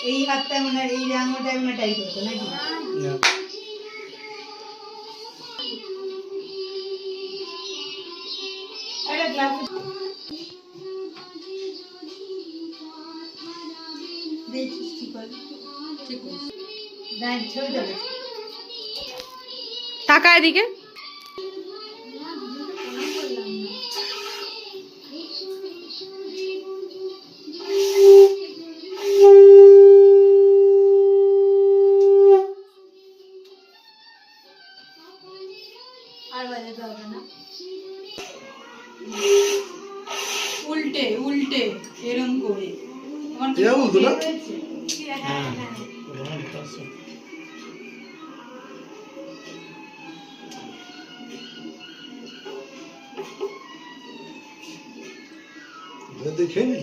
এই হাতটা মানে এই আঙুলটা মানে টাইট হতো নাকি? একটা গ্লাস দেখছিস ঠিক আছে? ঠিক আছে। দাঁড় ছবি দেব। টাকা এদিকে। আর বাজাতে হবে না। উল্টে উল্টে এরকম করে এরকম তো না? দেখে নি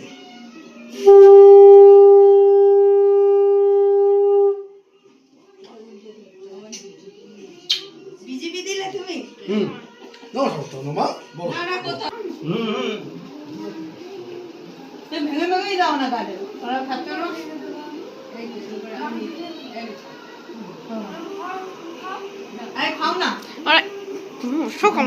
বিজেপি দিলে তুমি? না সত্য না মা বল না কোথা? তুমি ভেঙে ভেঙেই দাও না গাড়ি ওরা খাচ্ছে না। এই তো করে আমি এই খাও না। আরে সকাল